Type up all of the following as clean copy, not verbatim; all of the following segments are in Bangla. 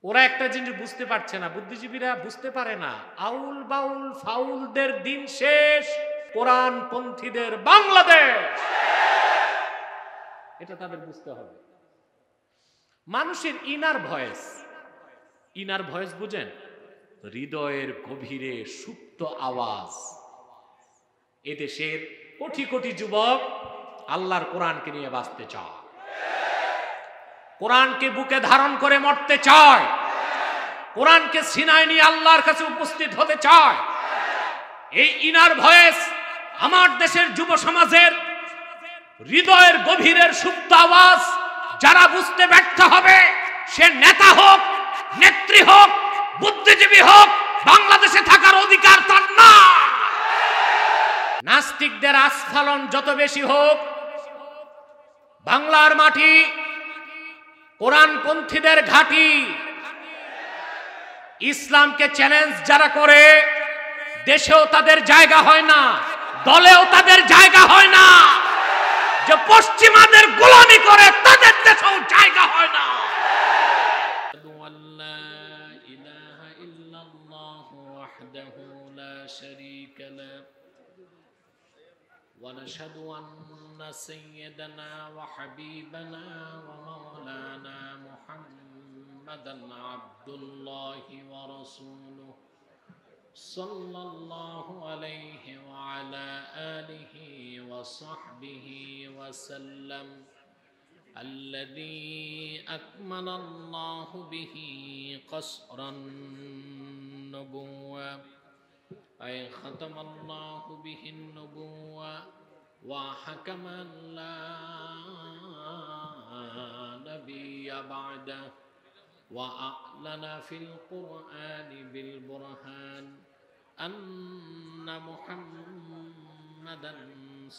ওরা একটা জিনিস বুঝতে পারছে না, বুদ্ধিজীবীরা বুঝতে পারে না, আউল বাউল ফাউলদের দিন শেষ, কোরআন পন্থীদের বাংলাদেশ, এটা তাদের বুঝতে হবে। মানুষের ইনার ভয়েস বুঝেন? হৃদয়ের গভীরে সুপ্ত আওয়াজ। এদেশের কোটি কোটি যুবক আল্লাহর কোরআনকে নিয়ে বাঁচতে চায়, কোরআনকে বুকে ধারণ করে মরতে চায়, কোরআনকে সিনায় নিয়ে আল্লাহর কাছে উপস্থিত হতে চায়। এই ইনার ভয়েস আমার দেশের যুব সমাজের হৃদয়ের গভীরের সুপ্ত আওয়াজ যারা বুঝতে ব্যর্থ হবে, সে নেতা হোক, নেত্রী হোক, বুদ্ধিজীবী হোক, বাংলাদেশে থাকার অধিকার তার না। নাস্তিকদের আস্ফালন যত বেশি হোক, বাংলার মাটি কোরআনপন্থীদের ঘাঁটি। ইসলামকে চ্যালেঞ্জ যারা করে, দেশেও তাদের জায়গা হয় না, দলেও তাদের জায়গা হয় না। যে পশ্চিমাদের গোলামি করে, তাদের দেশেও জায়গা হয় না। ونشهد أن سيدنا وحبيبنا ومولانا محمدا عبد الله ورسوله صلى الله عليه وعلى آله وصحبه وسلم الذي أكمل الله به قصر النبوة أي ختم الله به النبوة وحكم لا نبي بعده وأعلن في القرآن بالبرهان أن محمدا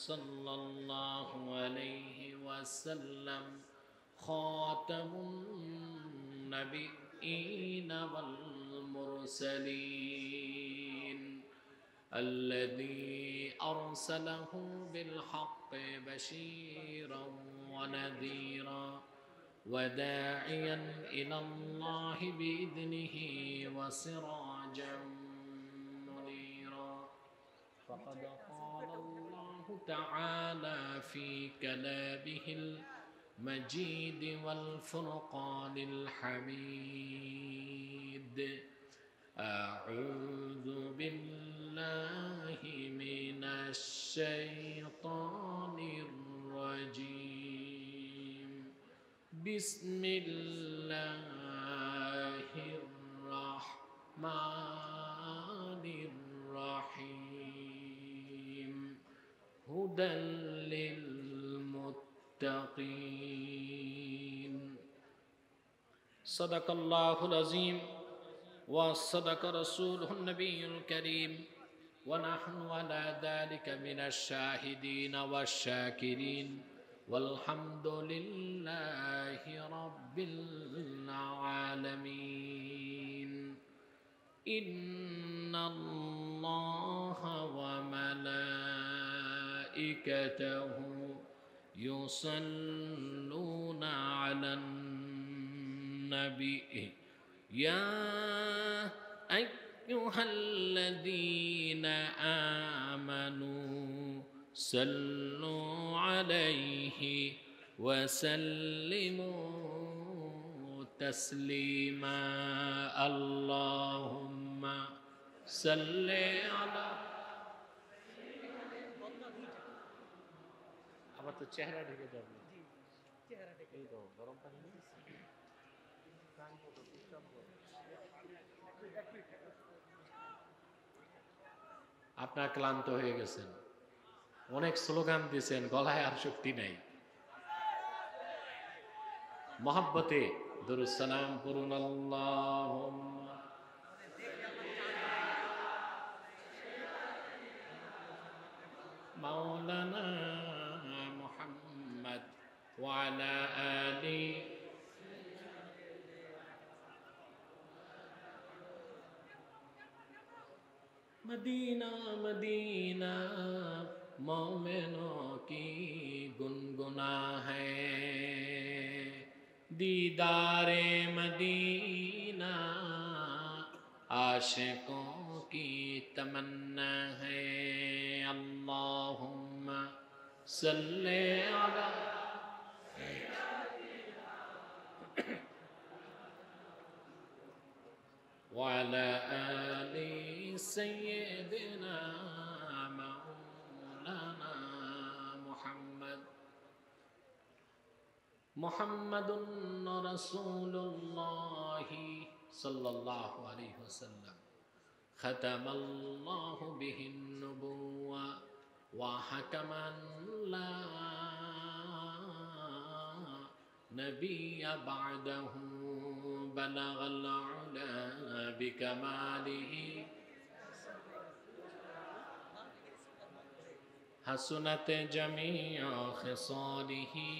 صلى الله عليه وسلم خاتم النبيين والمرسلين الذي أرسله بالحق بشيرا ونذيرا وداعيا إلى الله بإذنه وسراجا منيرا فقد قال الله تعالى في كلامه المجيد والفرقان الحميد أعوذ بالله من الشيطان الرجيم بسم الله الرحمن الرحيم هدى للمتقين صدق الله العظيم وصدق رسوله النبي الكريم ونحن على ذلك من الشاهدين والشاكرين والحمد لله رب العالمين إن الله وملائكته يصلون على النبي يا أيها الذين آمنوا صلوا عليه وسلموا تسليما اللهم صل على আবার তো চেহারা ঢেকে যাবে, এই তো গরম পানি আপনার ক্লান্ত হয়ে গেছেন, অনেক স্লোগান দিয়েছেন, গলায় আর শক্তি নাই। মহব্বতে দুরূদ সালাম পড়ুন। আল্লাহুম্মা মাওলানা মুহাম্মদ ওয়া আলা আলি मदीना मदीना मोमिनों की गुनगुना है दीदारे मदीना आशिकों की तमन्ना है। अल्लाहुम्मा सल्ले अला वअला आलि सय्यिदिना मौलाना मुहम्मद। मुहम्मदुन रसूलुल्लाहि सल्लल्लाहु अलैहि वसल्लम खतमल्लाहु बिहिन नुबुव्वा व हकमन ला नबिय्य बअदहु बलगल उला बिकमालिहि हसनत जमीअ खिसालिहि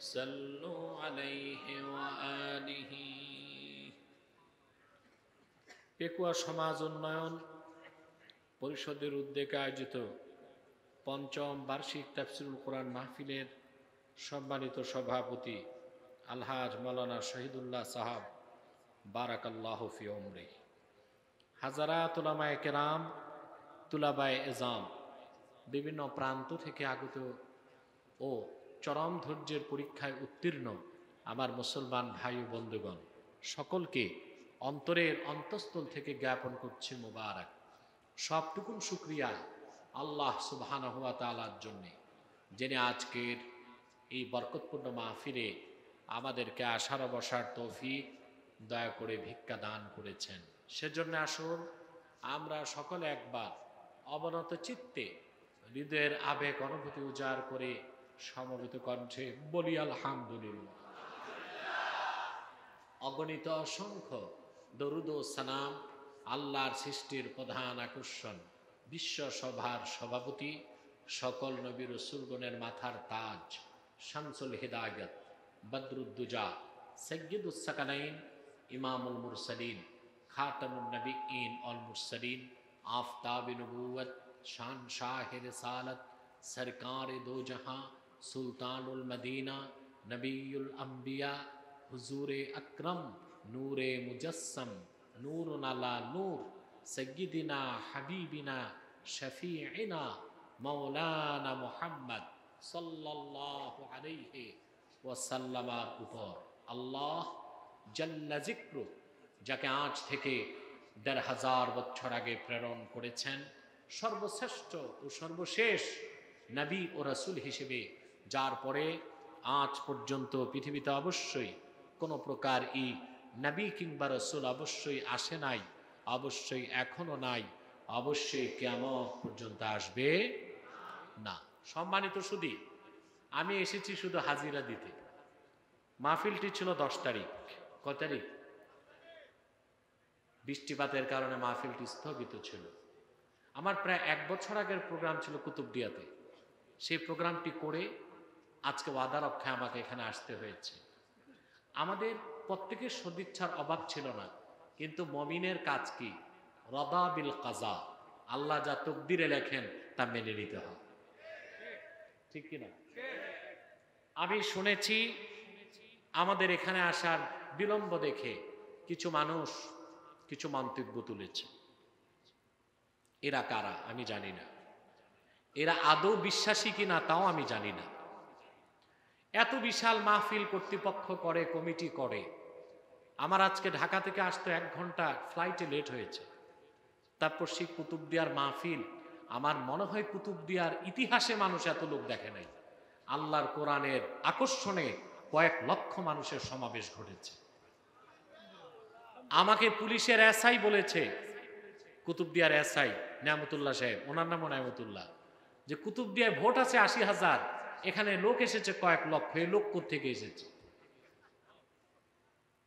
सल्लु अलैहि व आलिहि। পেকুয়া সমাজ উন্নয়ন পরিষদের উদ্যোগে আয়োজিত পঞ্চম বার্ষিক তাফসীরুল কোরআন মাহফিলের সম্মানিত সভাপতি আলহাজ মাওলানা শহীদুল্লাহ সাহাব বারাকাল্লাহু ফি উমরি, হাজারাত উলামায়ে কেরাম, তুলাবায়ে এজাম, বিভিন্ন প্রান্ত থেকে আগত ও চরম ধৈর্যের পরীক্ষায় উত্তীর্ণ আমার মুসলমান ভাই ও বন্ধুগণ, সকলকে অন্তরের অন্তঃস্থল থেকে জ্ঞাপন করছি মুবারক। সবটুকুন শুকরিয়া আল্লাহ সুবহানাহু ওয়া তাআলার জন্য, যিনি আজকের এই বরকতপূর্ণ মাহফিলে আমাদেরকে আসার বসার তৌফিক দয়া করে ভিক্ষা দান করেছেন। সেজন্য আসুন আমরা সকলে একবার অবনত চিত্তে হৃদয়ের আবেগ অনুভূতি উজাড় করে সমবেত কণ্ঠে বলি আলহামদুলিল্লাহ। অগণিত অসংখ্য দরুদ ও সালাম আল্লাহর সৃষ্টির প্রধান আকর্ষণ, বিশ্ব সভার সভাপতি, সকল নবী রাসূলগণের মাথার তাজ, শামসুল হিদায়াত, বদরুদ্দুজা, সাইয়্যিদুস সাকালাইন, ইমামুল মুরসালিন, খাতামুন নবিয়্যিন ওয়াল মুরসালিন, আফতাবে নবুওয়াত, শান শাহে রিসালাত, সরকারে দো জাহাं, সুলতানুল মদিনা, নবিয়ুল আম্বিয়া, হুজুরে আকরম, নূরে মুজস্সম, নূরুন আলা নূর, সাইয়্যিদিনা হাবিবিনা শফিঈনা মাওলানা মুহাম্মদ সাল্লাল্লাহু আলাইহি ওয়াসাল্লামের উপর আল্লাহ জাল্লা যিকরু, যাকে আজ থেকে ১৫০০ বছর আগে প্রেরণ করেছেন, সর্বশ্রেষ্ঠ ও সর্বশেষ নবী ও রাসূল হিসেবে, যার পরে আজ পর্যন্ত পৃথিবীতে অবশ্যই কোনো প্রকার নবী কিংবা রাসূল অবশ্যই আসে নাই, অবশ্যই এখনো নাই, অবশ্যই কিয়ামত পর্যন্ত আসবে না। সম্মানিত সুধী, আমি এসেছি শুধু হাজিরা দিতে। মাহফিলটি ছিল 10 তারিখ। কত তারিখ? বৃষ্টিপাতের কারণে মাহফিলটি স্থগিত ছিল। আমার প্রায় 1 বছর আগের প্রোগ্রাম ছিল কুতুবদিয়াতে। সেই প্রোগ্রামটি করে আজকে ওয়াদা রক্ষায় আমাকে এখানে আসতে হয়েছে। আমাদের প্রত্যেকের সদিচ্ছার অভাব ছিল না, কিন্তু মুমিনের কাজ কি? রদা বিল কাজা, আল্লাহ যা তকদিরে লেখেন তা মেনে নিতে হয়, ঠিক কিনা? আমি শুনেছি আমাদের এখানে আসার বিলম্ব দেখে কিছু মানুষ কিছু মন্তব্য তুলেছে। এরা কারা আমি জানি না, এরা আদৌ বিশ্বাসী কিনা তাও আমি জানি না। এত বিশাল মাহফিল কর্তৃপক্ষ করে, কমিটি করে। আমার আজকে ঢাকা থেকে আসতে 1 ঘন্টা ফ্লাইটে লেট হয়েছে। তারপর সেই কুতুবদিয়ার মাহফিল, আমার মনে হয় কুতুবদিয়ার ইতিহাসে মানুষ এত লোক দেখে নাই। আল্লাহর কোরআনের আকর্ষণে কয়েক লক্ষ মানুষের সমাবেশ ঘটেছে। আমাকে পুলিশের এসআই বলেছে, কুতুবদিয়ার এসআই নিয়ামতুল্লাহ সাহেব, ওনার নামও নিয়ামতুল্লাহ, যে কুতুবদিয়ায় ভোট আছে ৮০,০০০, এখানে লোক এসেছে কয়েক লক্ষ। এই লোক কোত্থেকে এসেছে?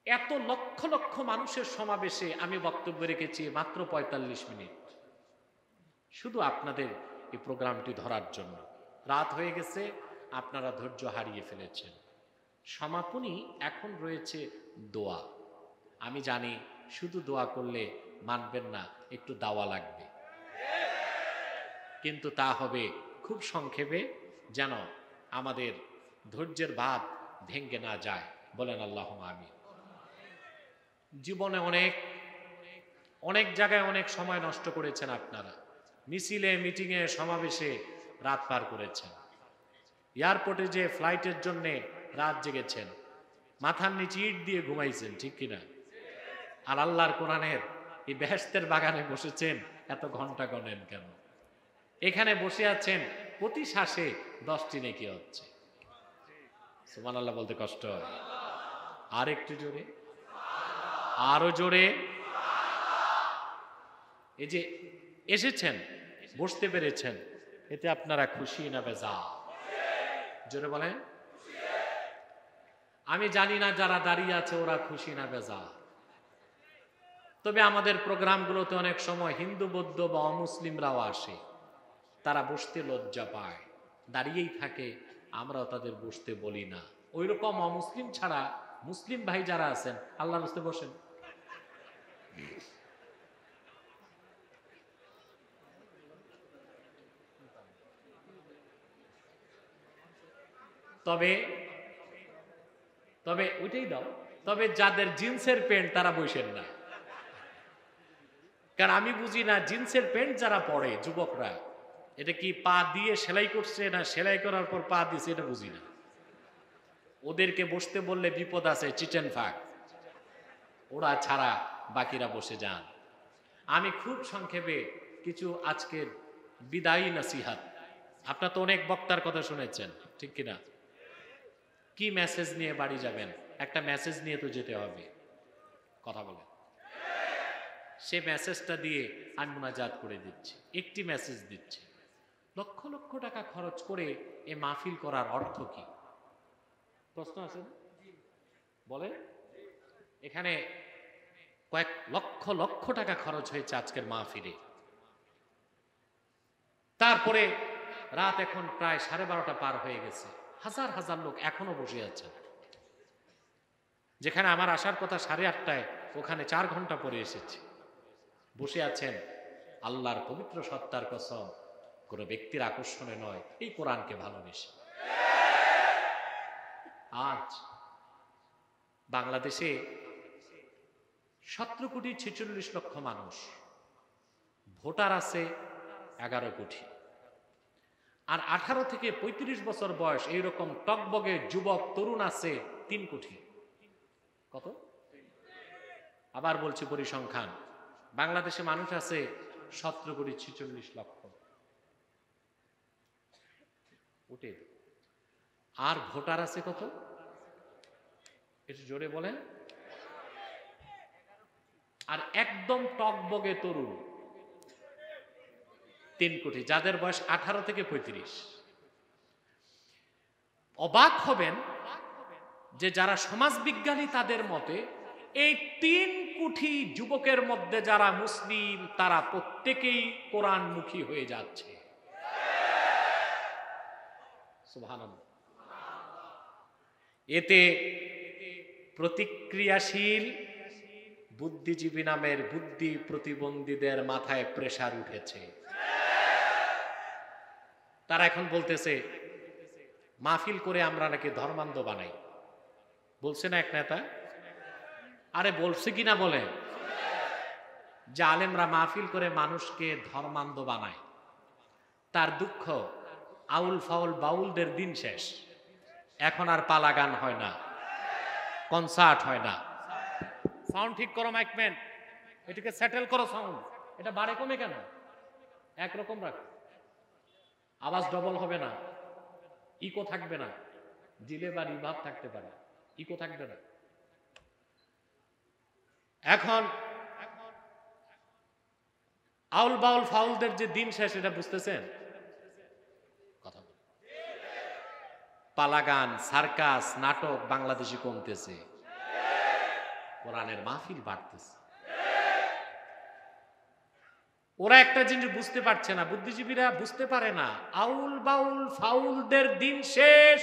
এত লক্ষ লক্ষ মানুষের সমাবেশে আমি বক্তব্য রেখেছি মাত্র ৪৫ মিনিট, শুধু আপনাদের এই প্রোগ্রামটি ধরার জন্য। রাত হয়ে গেছে, আপনারা ধৈর্য হারিয়ে ফেলেছেন। সমাপনী এখন রয়েছে দোয়া। আমি জানি শুধু দোয়া করলে মানবেন না, একটু দাওয়া লাগবে, কিন্তু তা হবে খুব সংক্ষেপে, যেন আমাদের ধৈর্যের বাঁধ ভেঙে না যায়। বলেন আল্লাহুম্মা আমিন। জীবনে অনেক অনেক জায়গায় অনেক সময় নষ্ট করেছেন আপনারা, মিছিলে মিটিংয়ে সমাবেশে রাত পার করেছেন, এয়ারপোর্টে যে ফ্লাইটের জন্য রাত জেগেছেন, মাথার নিচে ইট দিয়ে ঘুমাইছেন, ঠিক কিনা? আর আল্লাহর কোরআনের এই বেহেশতের বাগানে বসেছেন, এত ঘন্টা গণেন কেন? এখানে বসে আছেন, প্রতি শ্বাসে 10টি নেকি হচ্ছে। সুবহানাল্লাহ বলতে কষ্ট হয়। আর একটু জোরে, আরো জোরে। এই যে এসেছেন, বসতে পেরেছেন, এতে আপনারা খুশি না বেজা? জোরে বলেন। আমি জানি না যারা দাঁড়িয়ে আছে ওরা খুশি না বেজা, তবে আমাদের প্রোগ্রামগুলোতে অনেক সময় হিন্দু, বৌদ্ধ বা অমুসলিমরাও আসে, তারা বসতে লজ্জা পায়, দাঁড়িয়েই থাকে, আমরাও তাদের বসতে বলি না। ওই রকম অমুসলিম ছাড়া মুসলিম ভাই যারা আছেন, আল্লাহর রাস্তায় বসেন। তবে তবে ওইটাই দাও, তবে যাদের জিন্সের প্যান্ট তারা বসেন না, কারণ আমি বুঝি না জিন্সের প্যান্ট যারা পরে যুবকরা, এটা কি পা দিয়ে সেলাই করছে না সেলাই করার পর পা দিয়েছে, এটা বুঝি না। ওদেরকে বসতে বললে বিপদ আছে, চিটেন ফাঁক, ওরা ছাড়া বাকিরা বসে যান। আমি খুব সংক্ষেপে কিছু আজকের বিদায়ী নসিহাত, আপনারা তো অনেক বক্তার কথা শুনেছেন, ঠিক কিনা? কি মেসেজ নিয়ে বাড়ি যাবেন? একটা মেসেজ নিয়ে তো যেতে হবে, কথা বলেন। সে মেসেজটা দিয়ে আমি মুনাজাত করে দিচ্ছি, একটি মেসেজ দিচ্ছি। লক্ষ লক্ষ টাকা খরচ করে এ মাহফিল করার অর্থ কি? প্রশ্ন আছে না? বলে এখানে কয়েক লক্ষ লক্ষ টাকা খরচ হয়েছে আজকের মাহফিলে। তারপরে রাত এখন প্রায় 12:30 পার হয়ে গেছে, হাজার হাজার লোক এখনো বসে আছে। যেখানে আমার আসার কথা 8:30টায়, ওখানে 4 ঘন্টা পরে এসেছি। বসে আছেন আল্লাহর পবিত্র সত্তার কসম, কোনো ব্যক্তির আকর্ষণে নয়, এই কোরআনকে ভালোবেসে। আজ বাংলাদেশে 17,46,00,000 মানুষ, ভোটার আছে 11 কোটি, আর 18 থেকে 35 বছর বয়স এইরকম টকবগে যুবক তরুণ আছে 3 কোটি। কত? আবার বলছি পরিসংখ্যান, বাংলাদেশে মানুষ আছে 17,46,00,000 উঠে, আর ভোটার আছে কত? একটু জোরে বলেন। আর একদম টকবগে তরুণ 3 কোটি, যাদের বয়স 18 থেকে 35। অবাক হবেন যে যারা সমাজবিজ্ঞানী তাদের মতে এই 3 কোটি যুবকের মধ্যে যারা মুসলিম তারা প্রত্যেকেই কোরআনমুখী হয়ে যাচ্ছে। সুবহানাল্লাহ। এতে প্রতিক্রিয়াশীল বুদ্ধিজীবী নামের বুদ্ধি প্রতিবন্ধীদের মাথায় প্রেসার উঠেছে। তারা এখন বলতেছে মাহফিল করে আমরা নাকি ধর্মান্ধ বানাই। বলছে না এক নেতা? আরে বলছে কিনা বলে যে আলেমরা মাহফিল করে মানুষকে ধর্মান্ধ বানায়। তার দুঃখ, আউল ফাউল বাউলদের দিন শেষ, এখন আর পালা গান হয় না, কনসার্ট হয় না। সাউন্ড ঠিক করো মাইকম্যান, এটাকে সেটেল করো সাউন্ড, এটা বাড়ে কমে কেন? একরকম রাখো, আওয়াজ ডবল হবে না, ইকো থাকবে না, দিলে বা রিভার্ব থাকতে পারে, ইকো থাকবে না। এখন আউল বাউল ফাউলদের যে দিন শেষ, এটা বুঝতেছেন? কথা বল। পালাগান, সার্কাস, নাটক বাংলাদেশে কমতেছে, কোরআনের মাহফিল বাড়তেছে। ওরা একটা জিনিস বুঝতে পারছে না, বুদ্ধিজীবীরা বুঝতে পারে না, আউল বাউল ফাউলদের দিন শেষ,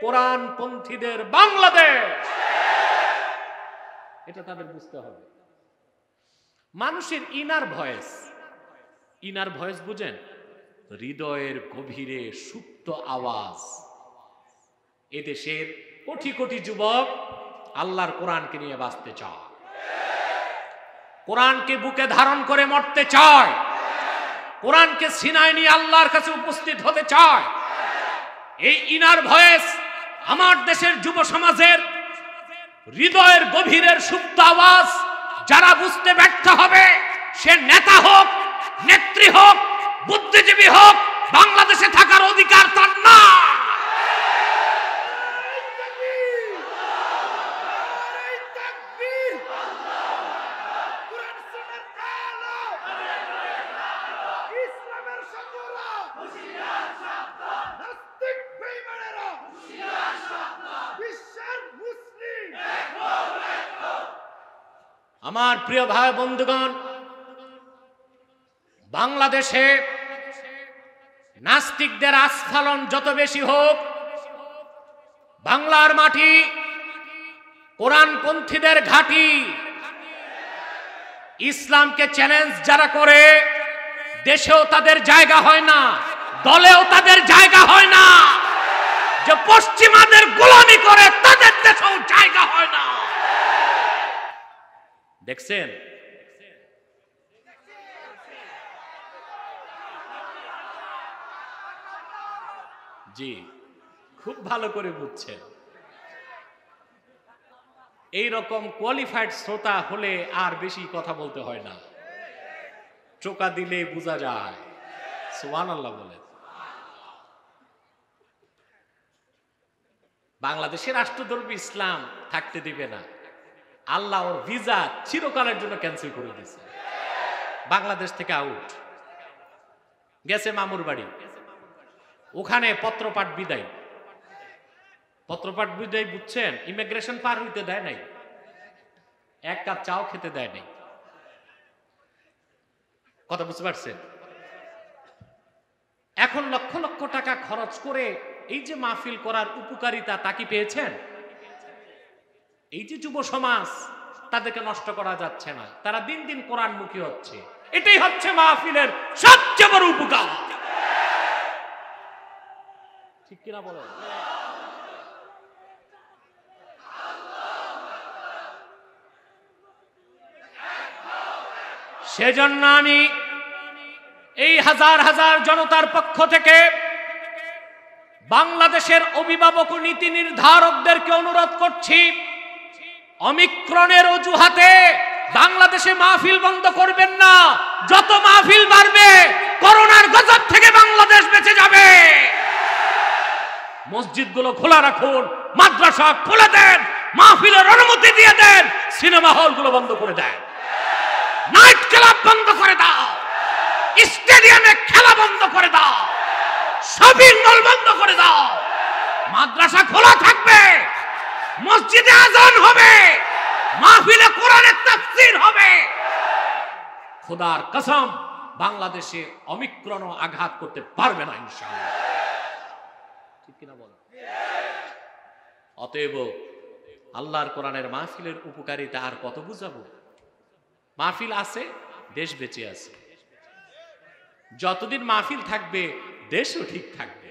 কোরআন পন্থীদের বাংলাদেশ, এটা তাদের বুঝতে হবে। মানুষের ইনার ভয়েস বুঝেন? হৃদয়ের গভীরে সুপ্ত আওয়াজ। এদেশের কোটি কোটি যুবক আল্লাহর কোরআনকে নিয়ে বাঁচতে চায়। কোরআনকে বুকে ধারণ করে মরতে চায়, কোরআনকে সিনায় নিয়ে আল্লাহর কাছে উপস্থিত হতে চায়। এই ইনার ভয়েস আমার দেশের যুব সমাজের হৃদয়ের গভীরের সুপ্ত আওয়াজ যারা বুঝতে ব্যর্থ হবে, সে নেতা হোক, নেত্রী হোক, বুদ্ধিজীবী হোক, বাংলাদেশে থাকার অধিকার তার না। আমার প্রিয় ভাই বন্ধুগণ, বাংলাদেশে নাস্তিকদের আস্ফালন যত বেশি হোক, বাংলার মাটি কোরআনপন্থীদের ঘাঁটি। ইসলামকে চ্যালেঞ্জ যারা করে, দেশেও তাদের জায়গা হয় না, দলেও তাদের জায়গা হয় না। যে পশ্চিমাদের গোলামি করে, তাদের দেশেও জায়গা হয় না। দেখছেন? জি, খুব ভালো করে বুঝছেন। এই রকম কোয়ালিফাইড শ্রোতা হলে আর বেশি কথা বলতে হয় না, চোকা দিলে বোঝা যায়। সুবহানাল্লাহ বলেন। বাংলাদেশের রাষ্ট্রধর্মী ইসলাম থাকতে দিবে না। আল্লাহ ওর ভিসা চিরকালের জন্য ক্যান্সেল করে দিয়েছে, বাংলাদেশ থেকে আউট। গেছে মামুর বাড়ি, ওখানে পত্রপাঠ বিদায়। পত্রপাঠ বিদায় বুঝছেন? ইমিগ্রেশন পার হইতে দেয় নাই, এক কাপ চাও খেতে দেয় নাই। কথা বুঝতে পারছেন? এখন লক্ষ লক্ষ টাকা খরচ করে এই যে মাহফিল করার উপকারিতা, তা কি পেয়েছেন? এই যে যুব সমাজ, তাদেরকে নষ্ট করা যাচ্ছে না, তারা দিন দিন কোরআনমুখী হচ্ছে। এটাই হচ্ছে মাহফিলের সবচেয়ে বড় উপকার। ঠিক কিনা বলেন? সেজন্য আমি এই হাজার হাজার জনতার পক্ষ থেকে বাংলাদেশের অভিভাবক ও নীতি নির্ধারকদেরকে অনুরোধ করছি, অমিক্রণের অজুহাতে বাংলাদেশে মাহফিল বন্ধ করবেন না। যত মাহফিল বাড়বে, করোনার গজব থেকে বাংলাদেশ বেঁচে যাবে। মসজিদগুলো খোলা রাখুন, মাদ্রাসা খুলে দেন, মাহফিলের অনুমতি দিয়ে দেন, সিনেমা হলগুলো বন্ধ করে দেন, নাইট ক্লাব বন্ধ করে দাও, স্টেডিয়ামে খেলা বন্ধ করে দাও, শপিং মল বন্ধ করে দাও। মাদ্রাসা খোলা থাকবে, মসজিদে আজান হবে, মাহফিলে কোরআনের তাফসীর হবে। খোদার কসম, বাংলাদেশে অমিক্রণ আঘাত করতে পারবে না ইনশাআল্লাহ। ঠিক কিনা বল? অতএব আল্লাহর কোরআনের মাহফিলের উপকারিতা আর কত বুঝাবো? মাহফিল আছে, দেশ বেঁচে আছে। যতদিন মাহফিল থাকবে, দেশও ঠিক থাকবে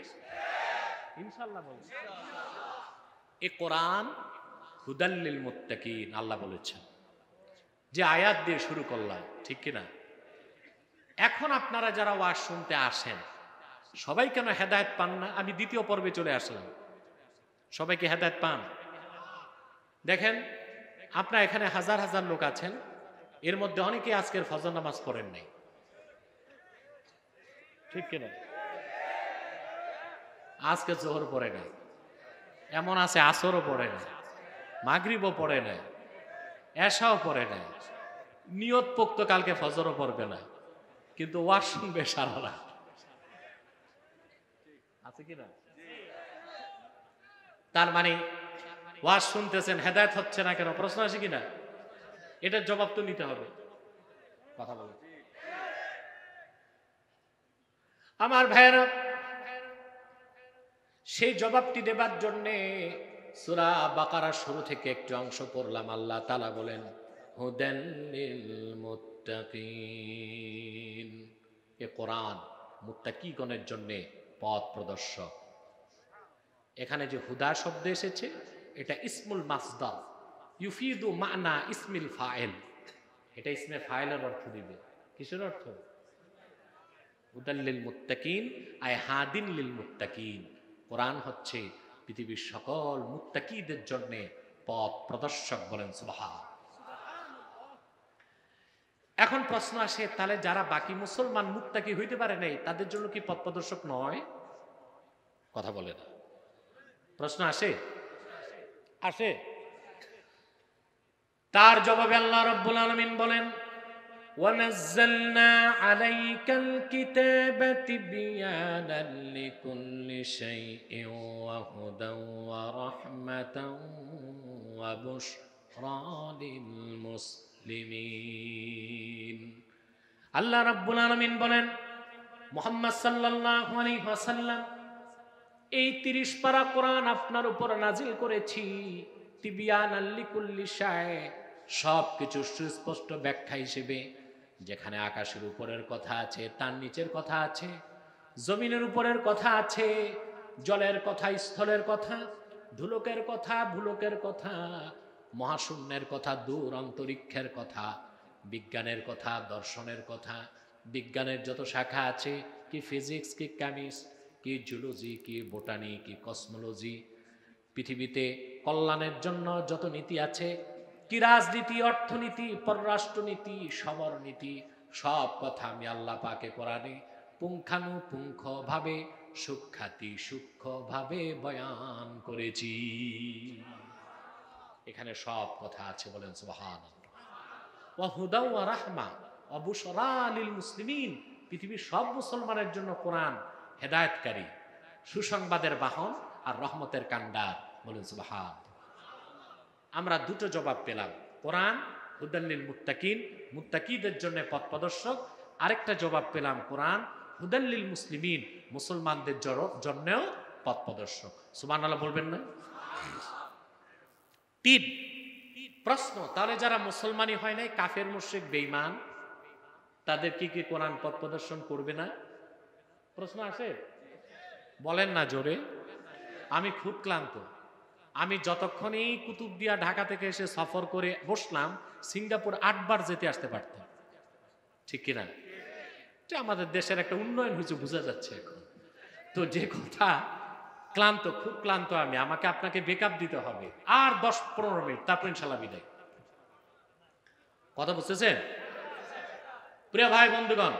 ইনশাআল্লাহ। বল, এই কোরআন হুদাল লিল মুত্তাকিন, আল্লাহ বলেছেন। যে আয়াত দিয়ে শুরু করলাম, ঠিক কিনা? এখন আপনারা যারা ওয়াজ শুনতে আসেন, সবাই কেন হেদায়েত পান না? আমি দ্বিতীয় পর্বে চলে আসলাম। সবাইকে হেদায়েত পান? দেখেন, আপনারা এখানে হাজার হাজার লোক আছেন, এর মধ্যে অনেকে আজকের ফজর নামাজ পড়েন নাই, ঠিক কিনা? আজকে জোহর পড়ে না, এমন আছে আসরও পড়ে না, মাগরিবও পড়ে না, এশাও পড়ে না, নিয়ত পোক্ত কালকে ফজরও পড়বে না, কিন্তু ওয়াজ শুনবে সারা রাত। আছে কিনা? তার মানে ওয়াজ শুনতেছেন, হেদায়েত হচ্ছে না কেন? প্রশ্ন আছে কিনা? এটার জবাব তো নিতে হবে। কথা বলে আমার ভাইয়েরা, সেই জবাবটি দেবার জন্যে সূরা বাকারা শুরু থেকে একটি অংশ পড়লাম। আল্লাহ তাআলা বলেন, হুদান লিল মুত্তাকিন। এ কোরআন মুত্তাকিগণের জন্য পথ প্রদর্শক। এখানে যে হুদা শব্দ এসেছে, এটা ইসমুল মাসদার, ইউফিদু মানা ইসমিল ফাইল। এটা ইসমে ফাইলের অর্থ দিবে। কিসের অর্থ? হুদাল লিল মুত্তাকিন আয় হাদিন লিল মুত্তাকিন। কোরআন হচ্ছে পৃথিবীর সকল মুত্তাকিদের জন্য পথ প্রদর্শক। বলেন সুবহান। এখন প্রশ্ন আসে, তাহলে যারা বাকি মুসলমান মুত্তাকি হইতে পারে নাই তাদের জন্য কি পথ প্রদর্শক নয়? কথা বলে না। প্রশ্ন আসে আসে তার জবাবে আল্লাহ রাব্বুল আলামিন বলেন, ওয়ানাজ্জালনা আলাইকাল কিতাবা তিবয়ানান লিকুল্লি শাইইন ওয়া হুদান ওয়া রাহমাতান ওয়া বুশরা লিল মুসলিমিন। আল্লাহ রাব্বুল আলামিন বলেন, মুহাম্মদ সাল্লাল্লাহু আলাইহি ওয়াসাল্লাম, এই 30 পারা কোরআন আপনার উপর নাজিল করেছি তিবিয়ানাল লিকুল্লি শাই, সবকিছু সুস্পষ্ট ব্যাখ্যা হিসেবে। যেখানে আকাশের উপরের কথা আছে, তার নিচের কথা আছে, জমিনের উপরের কথা আছে, জলের কথা, স্থলের কথা, ধুলোকের কথা, ভুলোকের কথা, মহাশূন্যের কথা, দূর অন্তরিক্ষের কথা, বিজ্ঞানের কথা, দর্শনের কথা, বিজ্ঞানের যত শাখা আছে, কি ফিজিক্স, কি কেমিস্ট্রি, কি জুলজি, কি বোটানি, কি কসমোলজি, পৃথিবীতে কল্যাণের জন্য যত নীতি আছে, কি রাজনীতি, অর্থনীতি, পররাষ্ট্রনীতি, সমরনীতি, সব কথা আমি আল্লাহ পাকে কোরআনে পুঙ্খানুপুঙ্খ ভাবে সূক্ষ্মভাবে বয়ান করেছি। এখানে সব কথা আছে। বলেন সুবহানাল্লাহ। ওয়া হুদা ওয়া রাহমা ওয়া বুশরা লিল মুসলিমিন, পৃথিবীর সব মুসলমানের জন্য কোরআন হেদায়েতকারী, সুসংবাদের বাহন আর রহমতের কান্ডার। বলেন সুবহান। আমরা দুটো জবাব পেলাম, কোরআন হুদাল লিল মুত্তাকিন, মুত্তাকিদের জন্য পথ প্রদর্শক। আরেকটা জবাব পেলাম, কোরআন হুদাল লিল মুসলিমিন, মুসলমানদের জন্যও পথ প্রদর্শক। সুবহানাল্লাহ বলবেন না? 3 প্রশ্ন, তাহলে যারা মুসলমানই হয় নাই, কাফের মুশরিক বেঈমান, তাদের কি কোরআন পথ প্রদর্শন করবে না? প্রশ্ন আসে? বলেন না জোরে। আমি খুব ক্লান্ত। আমি যতক্ষণই কুতুবদিয়া ঢাকা থেকে এসে সফর করে বসলাম, সিঙ্গাপুর 8 বার যেতে আসতে পারতাম। ঠিক কিনা? যে আমাদের দেশের একটা উন্নয়ন হয়েছে বোঝা যাচ্ছে এখন। তো যে কথা, ক্লান্ত, খুব ক্লান্ত আমি। আমাকে আপনাকে বেকআপ দিতে হবে আর 10-15 মিনিট, তারপর ইনশাআল্লাহ বিদায়। কথা বুঝতেছেন? প্রিয় ভাই বন্ধুগণ,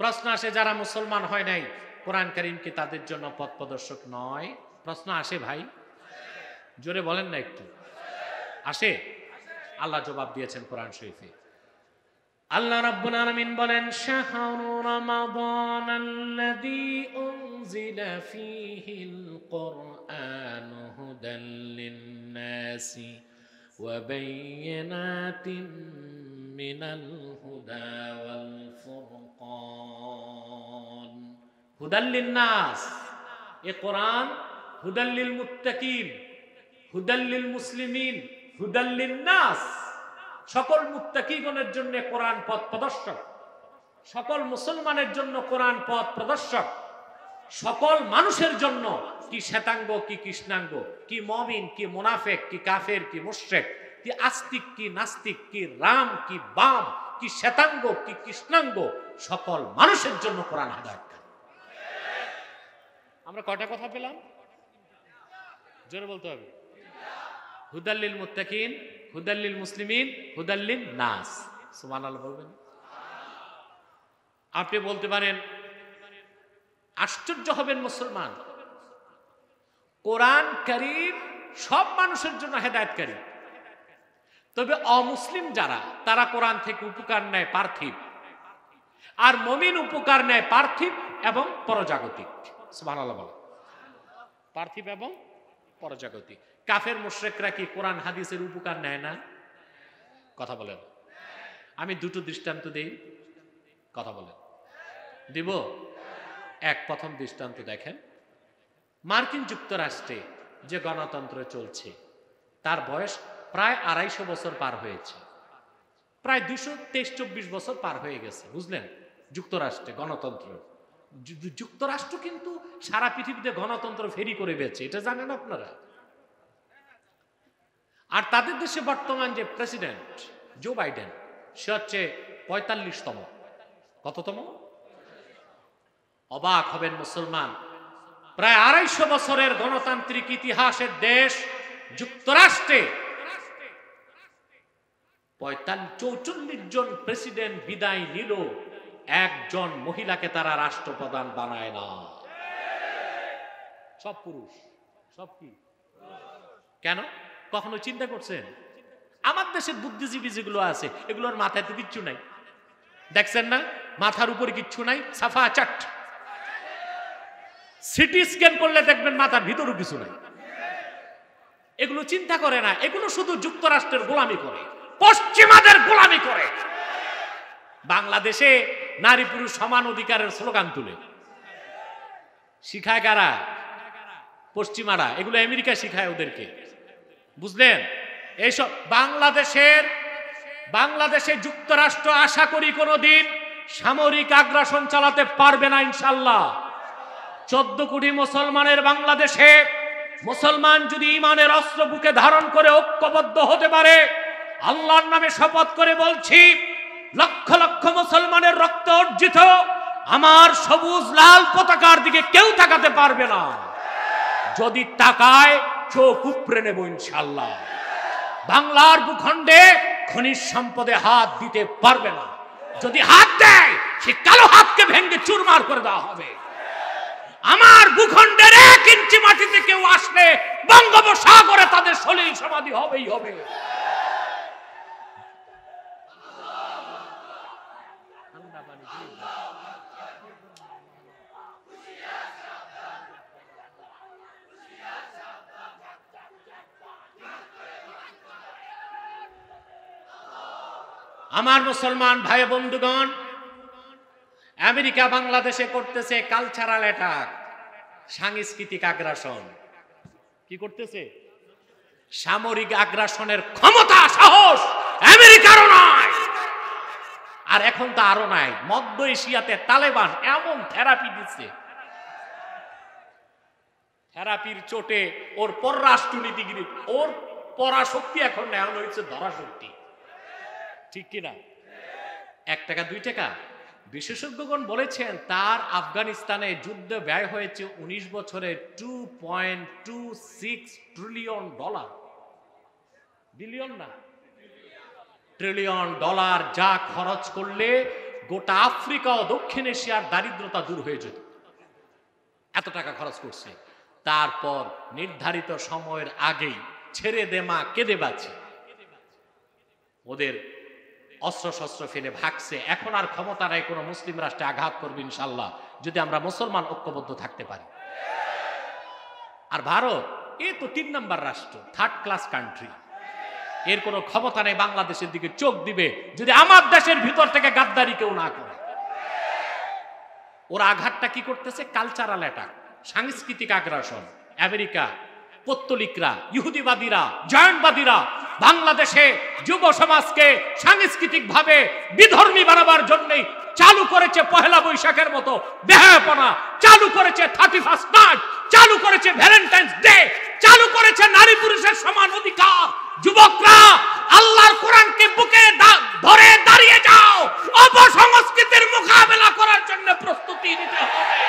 প্রশ্ন আসে, যারা মুসলমান হয় নাই, কোরআন কারীম কি তাদের জন্য পথ প্রদর্শক নয়? প্রশ্ন আসে ভাই, জোরে বলেন না একটু। আসে? আল্লাহ জবাব দিয়েছেন কোরআন শরীফে। আল্লাহ রাব্বুল আলামিন বলেন, শাহরু রমাদানাল্লাযী উনজিলা ফীহিল কুরআনু হুদাল লিন-নাসি ওয়া বায়্যিনাতিন মিনাল হুদা ওয়াল ফুরকান। হুদাল লিন-নাস, এ কোরআন হুদাল লিল মুত্তাকিন, হুদাল লিল মুসলিমিন, হুদাল লিন-নাস, সকল মুত্তাকিগণের জন্য কোরআন পথ প্রদর্শক, সকল মুসলমানের জন্য কোরআন পথ প্রদর্শক, সকল মানুষের জন্য, কি শ্বেতাঙ্গ কি কৃষ্ণাঙ্গ, কি মুমিন কি মুনাফিক, কি কাফের কি মুশরিক, কি আস্তিক কি নাস্তিক, কি রাম কি বাম, কি শ্বেতাঙ্গ কি কৃষ্ণাঙ্গ, সকল মানুষের জন্য কোরআন হেদায়েতকারী। আমরা কয়টা কথা পেলাম? জোরে বলতে হবে। হুদাল লিল মুত্তাকিন, হুদাল লিল মুসলিমিন, হুদাল লিন-নাস। সুবহানাল্লাহ বলবেন। আপনি বলতে পারেন, আশ্চর্য হবেন মুসলমান, কোরআন কারীম সব মানুষের জন্য হেদায়েতকারী, তবে অমুসলিম যারা, তারা কোরআন থেকে উপকার নেয় পার্থিব, আর মুমিন উপকার নেয় পার্থিব এবং পরজাগতিক। সুবহানাল্লাহ বলেন। পার্থিব এবং পরজাগতিক। কাফের মুশরিকরা কি কোরআন হাদিসের উপকার নেয় না? কথা বলেন। আমি দুটো দৃষ্টান্ত দেই, কথা বলেন। দিব? প্রথম দৃষ্টান্ত দেখেন, মার্কিন যুক্তরাষ্ট্রে যে গণতন্ত্র চলছে, তার বয়স প্রায় 250 বছর পার হয়েছে, প্রায় 223-24 বছর পার হয়ে গেছে। বুঝলেন? যুক্তরাষ্ট্রে গণতন্ত্র। যুক্তরাষ্ট্র কিন্তু সারা পৃথিবীতে গণতন্ত্র ফেরি করে বেছে, এটা জানেন আপনারা? আর তাদের দেশে বর্তমান যে প্রেসিডেন্ট জো বাইডেন, সে হচ্ছে ৪৫তম। কততম? অবাক হবেন মুসলমান, প্রায় ২৫০ বছরের গণতান্ত্রিক ইতিহাসের দেশ যুক্তরাষ্ট্রে ৪৪ জন প্রেসিডেন্ট বিদায় নিল, একজন মহিলাকে তারা রাষ্ট্রপ্রধান বানায় না। সব পুরুষ। সব কি? কেন? কখনো চিন্তা করছেন? আমার দেশের বুদ্ধিজীবী যেগুলো আছে এগুলোর মাথায় তো কিচ্ছু নাই, দেখছেন না? মাথার উপরে কিচ্ছু নাই, সাফা চাট। সিটি স্ক্যান করলে দেখবেন মাথার ভিতরও কিছু নাই। এগুলো চিন্তা করে না, এগুলো শুধু যুক্তরাষ্ট্রের গোলামি করে, পশ্চিমাদের গোলামি করে। বাংলাদেশে নারী পুরুষ সমান অধিকারের স্লোগান তুলে শিখায় কারা? পশ্চিমারা। এগুলো আমেরিকা শিখায় ওদেরকে, বুঝলেন? এইসব বাংলাদেশে যুক্তরাষ্ট্র আশা করি কোনোদিন সামরিক আগ্রাসন চালাতে পারবে না ইনশাআল্লাহ। 14 কোটি মুসলমানের বাংলাদেশে মুসলমান যদি ইমানের অস্ত্র বুকে ধারণ করে ঐক্যবদ্ধ হতে পারে, আল্লাহর নামে শপথ করে বলছি, লক্ষ লক্ষ মুসলমানের রক্ত অর্জিত আমার সবুজ লাল পতাকার দিকে কেউ তাকাতে পারবে না। যদি তাকায় চোখ উপড়ে নেব ইনশাআল্লাহ। বাংলার ভূখণ্ডে খনিজ সম্পদে হাত দিতে পারবে না। যদি হাত দেয় সে কালো হাতকে ভেঙে চুরমার করে দেওয়া হবে। আমার ভূখণ্ডের 1 ইঞ্চি মাটিতে কেউ আসলে বঙ্গোপসাগরে তাদের সলিল সমাধি হবেই হবে। আমার মুসলমান ভাই বন্ধুগণ, আমেরিকা বাংলাদেশে করতেছে কালচারাল অ্যাটাক, সাংস্কৃতিক আগ্রাসন। কি করতেছে? সামরিক আগ্রাসনের ক্ষমতা সাহস আমেরিকারও নয়, আর এখন তো আরো নাই। মধ্য এশিয়াতে তালেবান এমন থেরাপি দিচ্ছে, থেরাপির চোটে ওর পররাষ্ট্রনীতিগিরি, ওর পরাশক্তি এখন নেওয়া হয়েছে ধরাশক্তি। ঠিক কিনা? 1 টাকা 2 টাকা? বিশেষজ্ঞগণ বলেছেন তার আফগানিস্তানে যুদ্ধে ব্যয় হয়েছে 19 বছরে $2.26 ট্রিলিয়ন। বিলিয়ন না, ট্রিলিয়ন ডলার, যা খরচ করলে গোটা আফ্রিকা ও দক্ষিণ এশিয়ার দারিদ্রতা দূর হয়ে যেত। এত টাকা খরচ করছে। তারপর নির্ধারিত সময়ের আগেই ছেড়ে দে মা কেঁদে বাঁচে, ওদের অস্ত্র শস্ত্র ফেলে ভাগছে। এখন আর ক্ষমতা নাই কোনো মুসলিম রাষ্ট্রে আঘাত করবে ইনশাআল্লাহ, যদি আমরা মুসলমান ঐক্যবদ্ধ থাকতে পারি। আর ভারত এই তো 3 নম্বর রাষ্ট্র, 3rd ক্লাস কান্ট্রি। এর কোনো ক্ষমতা নেই বাংলাদেশের দিকে চোখ দিবে যদি আমার দেশের ভিতর থেকে গাদ্দারি কেউ না করে। ওরা আঘাতটা কি করতেছে? কালচারাল অ্যাটাক, সাংস্কৃতিক আগ্রাসন। আমেরিকা, পত্তলিকরা, ইহুদিবাদীরা, জয়নবাদীরা বাংলাদেশে যুব সমাজকে সাংস্কৃতিক ভাবে বিধর্মী বানাবার জন্যই চালু করেছে পহেলা বৈশাখের মতো বেহায়াপনা, চালু করেছে 31st নাইট, চালু করেছে ভ্যালেন্টাইন্স ডে, চালু করেছে নারী পুরুষের সমান অধিকার। যুবকরা আল্লাহর কোরআনকে বুকে ধরে দাঁড়িয়ে যাও, অপসংস্কৃতির মোকাবেলা করার জন্য প্রস্তুতি নিতে হবে।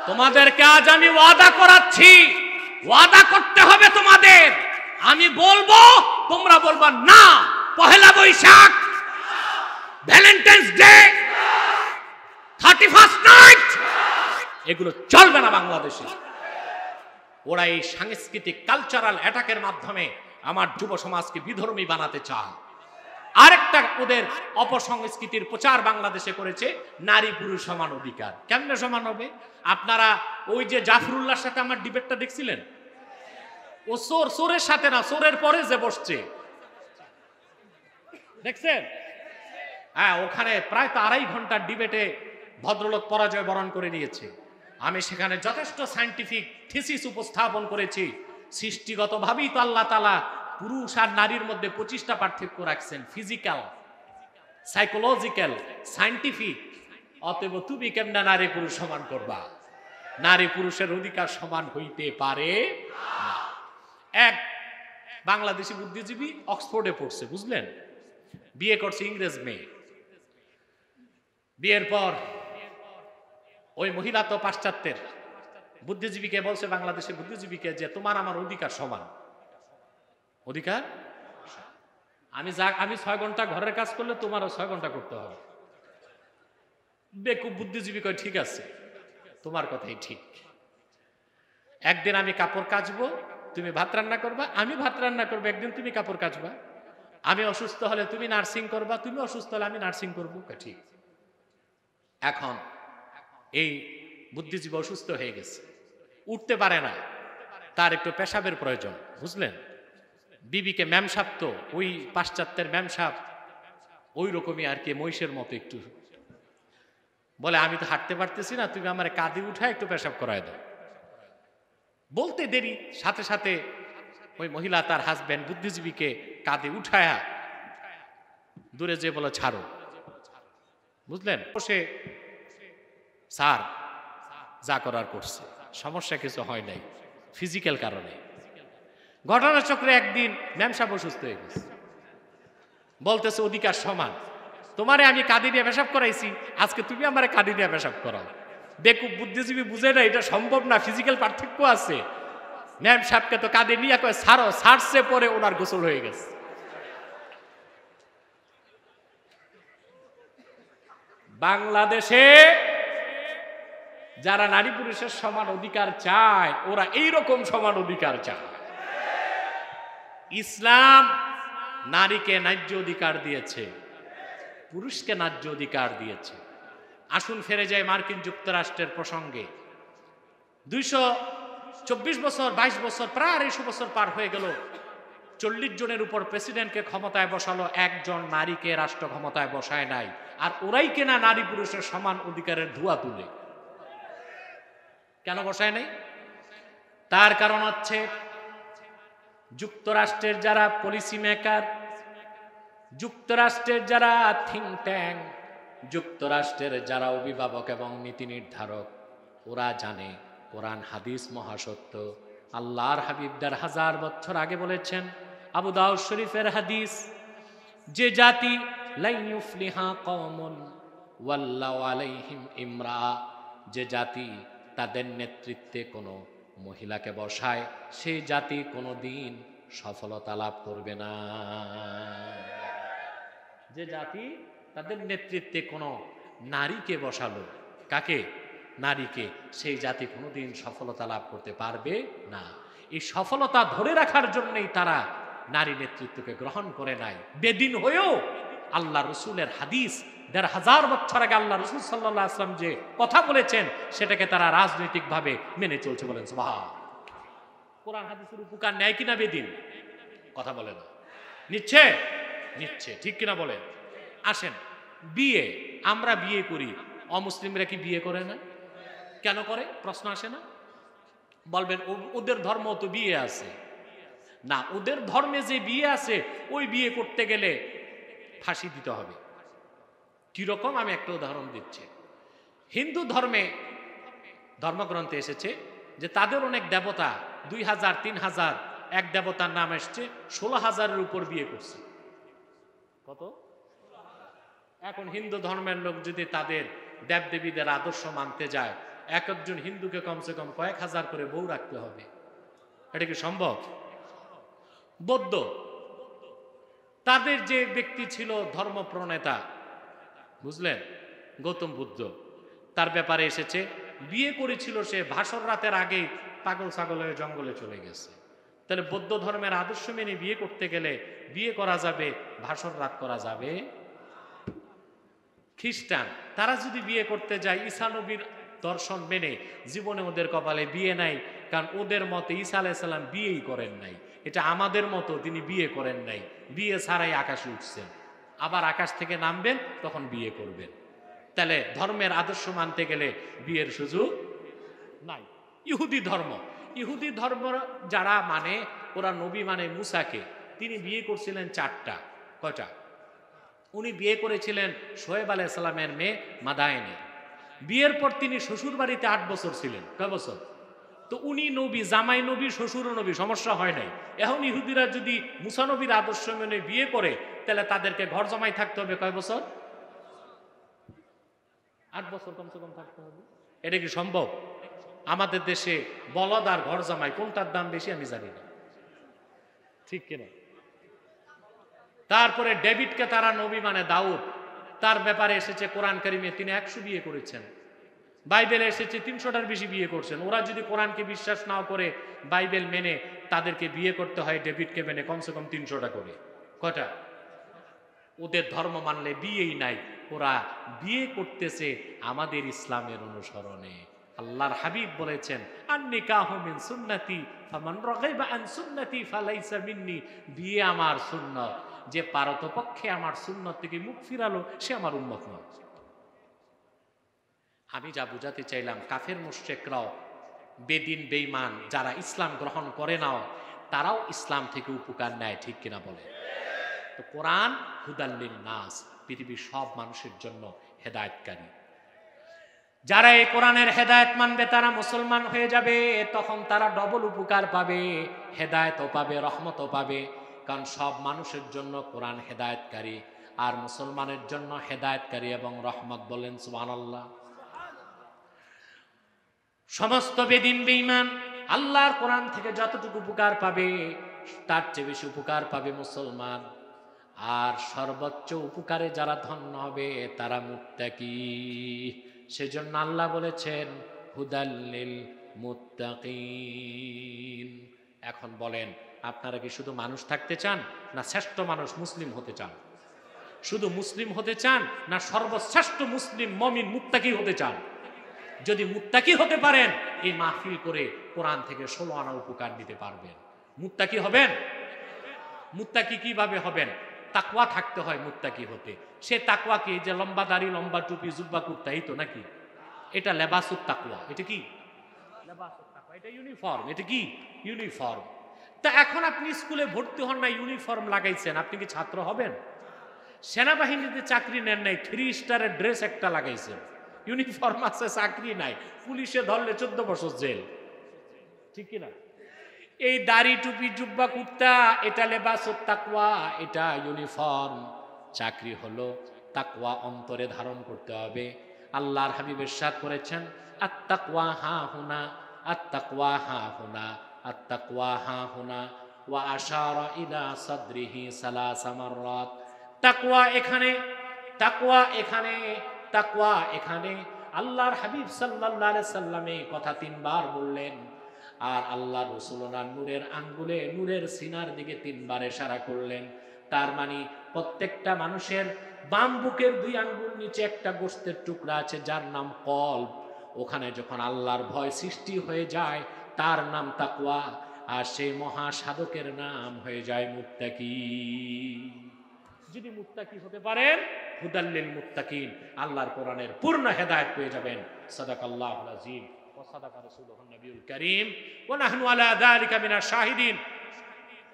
তোমাদেরকে আজ আমি ওয়াদা করাচ্ছি, ওয়াদা করতে হবে তোমাদের। আমি বলবো, তোমরা বলবা না। Pohela Boishakh, valentine's day, 31st night, এগুলো চলবে না বাংলাদেশে। ওরা এই সাংস্কৃতিক কালচারাল অ্যাটাকের মাধ্যমে আমার যুব সমাজকে বিধর্মী বানাতে চায়। আরেকটা ওদের অপসংস্কৃতির প্রচার বাংলাদেশে করেছে, নারী পুরুষ সমান অধিকার। কেমনে সমান হবে? আপনারা ওই যে জাফরুল্লাহর সাথে আমার ডিবেটটা দেখছিলেন, ও চোরের সাথে না, চোরের পরে যে বসছে, দেখছেন? হ্যাঁ, ওখানে প্রায় তো 2.5 ঘন্টার ডিবেটে ভদ্রলোক পরাজয় বরণ করে নিয়েছে। আমি সেখানে যথেষ্ট সায়েন্টিফিক থিসিস উপস্থাপন করেছি। সৃষ্টিগতভাবেই তো আল্লাহ তাআলা পুরুষ আর নারীর মধ্যে 25টা পার্থক্য রাখছেন, ফিজিক্যাল, সাইকোলজিক্যাল, সায়েন্টিফিক। অতএব তুমি কেমনা নারী পুরুষ সমান করবা? নারী পুরুষের অধিকার সমান হইতে পারে না। এক বাংলাদেশি বুদ্ধিজীবী অক্সফোর্ডে পড়ছে, বুঝলেন, বিয়ে করছে ইংরেজ মেয়ে। বিয়ের পর ওই মহিলা তো পাশ্চাত্যের, বুদ্ধিজীবীকে বলছে, বাংলাদেশের বুদ্ধিজীবীকে, যে তোমার আমার অধিকার সমান। অধিকার আমি 6 ঘন্টা ঘরের কাজ করলে তোমারও 6 ঘন্টা করতে হবে। বেকুব বুদ্ধিজীবী কয় ঠিক আছে, তোমার কথাই ঠিক। একদিন আমি কাপড় কাচবো, তুমি ভাত রান্না করবা, আমি ভাত রান্না করবো, একদিন তুমি কাপড় কাচবা। আমি অসুস্থ হলে তুমি নার্সিং করবা, তুমি অসুস্থ হলে আমি নার্সিং করবো, ঠিক। এখন এই বুদ্ধিজীবী অসুস্থ হয়ে গেছে, উঠতে পারে না, তার একটু পেশাবের প্রয়োজন, বুঝলেন। বিবিকে ম্যামসাপ, তো ওই পাশ্চাত্যের ম্যামসাপ ওই রকমই আর কি, মহিষের মতো একটু, বলে আমি তো হাঁটতে পারতেছি না, তুমি আমার কাঁধে উঠায় একটু পেশাব করায় দাও। বলতে দেরি, সাথে সাথে ওই মহিলা তার হাজবেন্ড বুদ্ধিজীবীকে কাঁধে উঠায়া দূরে যে বলে ছাড়ো, বুঝলেন। সে স্যার যা করার করছে, সমস্যা কিছু হয় নাই, ফিজিক্যাল কারণে। ঘটনাচক্রে একদিন ম্যাম সাহেব অসুস্থ হয়ে গেছে, বলতেছে অধিকার সমান, তোমারে আমি কাঁধে নিয়ে পেশাব করাইছি, আজকে তুমি আমার কাঁধে নিয়ে পেশাব করাও। বেকুব বুদ্ধিজীবী বুঝে না এটা সম্ভব না, ফিজিক্যাল পার্থক্য আছে। ম্যাম সাহেবকে তো কাঁধে নিয়ে কয় ছাড়ো, ছাড়ছে, পরে ওনার গোসল হয়ে গেছে। বাংলাদেশে যারা নারী পুরুষের সমান অধিকার চায়, ওরা এইরকম সমান অধিকার চায়। ইসলাম নারীকে ন্যায্য অধিকার দিয়েছে, পুরুষকে ন্যায্য অধিকার দিয়েছে। আসুন ফিরে যায় মার্কিন যুক্তরাষ্ট্রের প্রসঙ্গে। 224 বছর, 22 বছর, প্রায় 250 বছর পার হয়ে গেল, 40 জনের উপর প্রেসিডেন্টকে ক্ষমতায় বসালো, একজন নারীকে রাষ্ট্র ক্ষমতায় বসায় নাই। আর ওরাই কেনা নারী পুরুষের সমান অধিকারের ধোঁয়া তুলে। কেন বসায় নাই? তার কারণ হচ্ছে যুক্তরাষ্ট্রের যারা পলিসি মেকার, যুক্তরাষ্ট্রের যারা থিঙ্ক ট্যাঙ্ক, যুক্তরাষ্ট্রের যারা অভিভাবক এবং নীতি নির্ধারক, ওরা জানে কোরআন হাদিস মহাসত্য। আল্লাহর হাবিব 1000 বছর আগে বলেছেন, আবু দাউদ শরীফের হাদিস, যে জাতি লা ইউফলিহা কওমুন ওয়াল্লাহু আলাইহিম ইমরা, যে জাতি তাদের নেতৃত্বে কোনো মহিলাকে বসায়, সেই জাতি কোনোদিন সফলতা লাভ করবে না। যে জাতি তাদের নেতৃত্বে কোনো নারীকে বসালো, কাকে? নারীকে, সেই জাতি কোনোদিন সফলতা লাভ করতে পারবে না। এই সফলতা ধরে রাখার জন্যই তারা নারী নেতৃত্বকে গ্রহণ করে নাই। বেদিন হয়েও আল্লাহ রসুলের হাদিস, 1500 বছর আগে আল্লাহ রসুল সাল্লাল্লাহু আলাইহি ওয়াসাল্লাম যে কথা বলেছেন, সেটাকে তারা রাজনৈতিকভাবে মেনে চলছে। বলেন সুবহান। কোরআন হাদিসের উপকার নেয় কিনা বেদিন? কথা বলে না। নিচ্ছে? নিচ্ছে, ঠিক কিনা বলেন? আসেন, বিয়ে, আমরা বিয়ে করি, অমুসলিমরা কি বিয়ে করে না? কেন করে? প্রশ্ন আসে না? বলবেন ওদের ধর্ম তো বিয়ে আছে না। ওদের ধর্মে যে বিয়ে আছে, ওই বিয়ে করতে গেলে ফাঁসি দিতে হবে। কিরকম? আমি একটা উদাহরণ দিচ্ছি। হিন্দু ধর্মে ধর্মগ্রন্থে এসেছে যে তাদের অনেক দেবতা, 2000, 3000, এক দেবতার নাম এসছে, 16,000-এর উপর বিয়ে করছে। কত? এখন হিন্দু ধর্মের লোক যদি তাদের দেবদেবীদের আদর্শ মানতে যায়, এক একজন হিন্দুকে কমসে কম কয়েক হাজার করে বউ রাখতে হবে। এটা কি সম্ভব? বৌদ্ধ, তাদের যে ব্যক্তি ছিল ধর্ম প্রণেতা, বুঝলেন, গৌতম বুদ্ধ, তার ব্যাপারে এসেছে, বিয়ে করেছিল সে ভাসর রাতের আগেই পাগল ছাগল হয়ে জঙ্গলে চলে গেছে। তাহলে বৌদ্ধ ধর্মের আদর্শ মেনে বিয়ে করতে গেলে বিয়ে করা যাবে, ভাসর রাত করা যাবে। খ্রিস্টান, তারা যদি বিয়ে করতে যায় ঈসা নবীর দর্শন মেনে, জীবনে ওদের কপালে বিয়ে নাই, কারণ ওদের মতে ঈসা আলাইহিস সালাম বিয়েই করেন নাই। এটা আমাদের মতো তিনি বিয়ে করেন নাই, বিয়ে ছাড়াই আকাশে উঠছেন, আবার আকাশ থেকে নামবেন, তখন বিয়ে করবেন। তাহলে ধর্মের আদর্শ মানতে গেলে বিয়ের সুযোগ নাই। ইহুদি ধর্ম, ইহুদি ধর্ম যারা মানে, ওরা নবী মানে মুসাকে, তিনি বিয়ে করছিলেন 4টা। কয়টা? উনি বিয়ে করেছিলেন শোয়েব আলাইহিস সালামের মেয়ে মাদায়েনে, বিয়ের পর তিনি শ্বশুর বাড়িতে 8 বছর ছিলেন। কয় বছর? তো উনি নবী, জামাই নবী, শ্বশুর নবী, সমস্যা হয় নাই। এখন ইহুদিরা যদি মুসা নবীর আদর্শ মেনে বিয়ে করে, তাহলে তাদেরকে ঘর জামাই থাকতে হবে কয় বছর? 8 বছর কমসে কম থাকতে হবে। এটা কি সম্ভব? আমাদের দেশে বলদ আর ঘর জামাই কোনটার দাম বেশি আমি জানি না, ঠিক কিনা? তারপরে ডেভিডকে তারা নবী মানে দাউদ, তার ব্যাপারে এসেছে কোরআন কারিমে তিনি 100 বিয়ে করেছেন। বাইবেলে এসেছে 300টার বেশি বিয়ে করছেন। ওরা যদি কোরআনকে বিশ্বাস নাও করে, বাইবেল মেনে, তাদেরকে বিয়ে করতে হয় ডেভিডকে মেনে কমসে কম 300টা করে। কয়টা? ওদের ধর্ম মানলে বিয়েই নাই, ওরা বিয়ে করতেছে আমাদের ইসলামের অনুসরণে। আল্লাহর হাবিব বলেছেন, আন-নিকাহু মিন সুন্নতি ফামান রাগিবা আন সুন্নতি ফালাইসা মিন্নি। বিয়ে আমার সুন্নত, যে পারতপক্ষে আমার সুন্নত থেকে মুখ ফিরালো সে আমার উম্মত নয়। আমি যা বুঝাতে চাইলাম, কাফের মুশরিকরাও, বেদিন বেঈমান যারা ইসলাম গ্রহণ করে নাও, তারাও ইসলাম থেকে উপকার নেয়, ঠিক কিনা বলে? তো কোরআন হুদাল লিন-নাস, পৃথিবীর সব মানুষের জন্য হেদায়েতকারী। যারা এই কোরআনের হেদায়েত মানবে তারা মুসলমান হয়ে যাবে, তখন তারা ডবল উপকার পাবে, হেদায়েতও পাবে, রহমতও পাবে। কারণ সব মানুষের জন্য কোরআন হেদায়েতকারী, আর মুসলমানের জন্য হেদায়েতকারী এবং রহমত। বলেন সুবহানাল্লাহ। সমস্ত বেদিন বেঈমান আল্লাহর কোরআন থেকে যতটুকু উপকার পাবে তার চেয়ে বেশি উপকার পাবে মুসলমান। আর সর্বোচ্চ উপকারে যারা ধন্য হবে তারা মুত্তাকি। সেজন্য আল্লাহ বলেছেন হুদাল্লিল মুত্তাকিন। এখন বলেন, আপনারা কি শুধু মানুষ থাকতে চান, না শ্রেষ্ঠ মানুষ মুসলিম হতে চান? শুধু মুসলিম হতে চান, না সর্বশ্রেষ্ঠ মুসলিম মুমিন মুত্তাকি হতে চান? যদি মুত্তাকি হতে পারেন, এই মাহফিল করে কোরআন থেকে 16 আনা উপকার নিতে পারবেন। মুত্তাকি হবেন। মুত্তাকি কিভাবে হবেন? তাকওয়া থাকতে হয় মুত্তাকি হতে। সে তাকওয়া কি? যে লম্বা দাড়ি, লম্বা টুপি, জুব্বা কুর্তা, এই তো নাকি? এটা লেবাসুত তাকওয়া। এটা কি? লেবাসুত তাকওয়া। এটা ইউনিফর্ম। এটা কি? ইউনিফর্ম। তা এখন আপনি স্কুলে ভর্তি হন না, ইউনিফর্ম লাগাইছেন, আপনি কি ছাত্র হবেন? সেনাবাহিনীতে চাকরি নেন নাই, 3 স্টারের ড্রেস একটা লাগাইছেন, ইউনিফর্ম আছে, চাকরি নাই, পুলিশে ধরলে 14 বছর জেল, ঠিক কিনা? এই দাড়ি, টুপি, জুব্বা, কুর্তা, এটা লেবাসুত তাকওয়া, এটা ইউনিফর্ম। চাকরি হলো তাকওয়া অন্তরে ধারণ করতে হবে। আল্লাহর হাবিব ইরশাদ করেছেন, আত-তাকওয়া হা হুনা, আত-তাকওয়া হা হুনা, আত-তাকওয়া হা হুনা, ওয়া আশারা ইলা সাদরিহি সালাসা মাররাত। তাকওয়া এখানে, তাকওয়া এখানে, তাকওয়া এখানে। আল্লাহর হাবিব সাল্লাল্লাহু আলাইহি সাল্লামে কথা 3 বার বললেন, আর আল্লাহ রাসূলুল্লাহ নূরের আঙ্গুলে, নূরের সিনার দিকে 3 বার ইশারা করলেন। তার মানে প্রত্যেকটা মানুষের বাম বুকের 2 আঙ্গুল নিচে একটা গোশতের টুকরা আছে যার নাম কলব। ওখানে যখন আল্লাহর ভয় সৃষ্টি হয়ে যায় তার নাম তাকওয়া, আর সেই মহা সাধকের নাম হয়ে যায় মুত্তাকি। যদি মুত্তাকি হতে পারেন, হুদাল্লিল মুত্তাকিন, আল্লাহর কোরআনের পূর্ণ হেদায়েত পেয়ে যাবেন। সাদাকাল্লাহুল আযীম ওয়া সাদাকা রাসূলুহুন নবিয়ুল কারীম ওয়া নাহনু আলা যালিকা মিনাশ শাহিদিন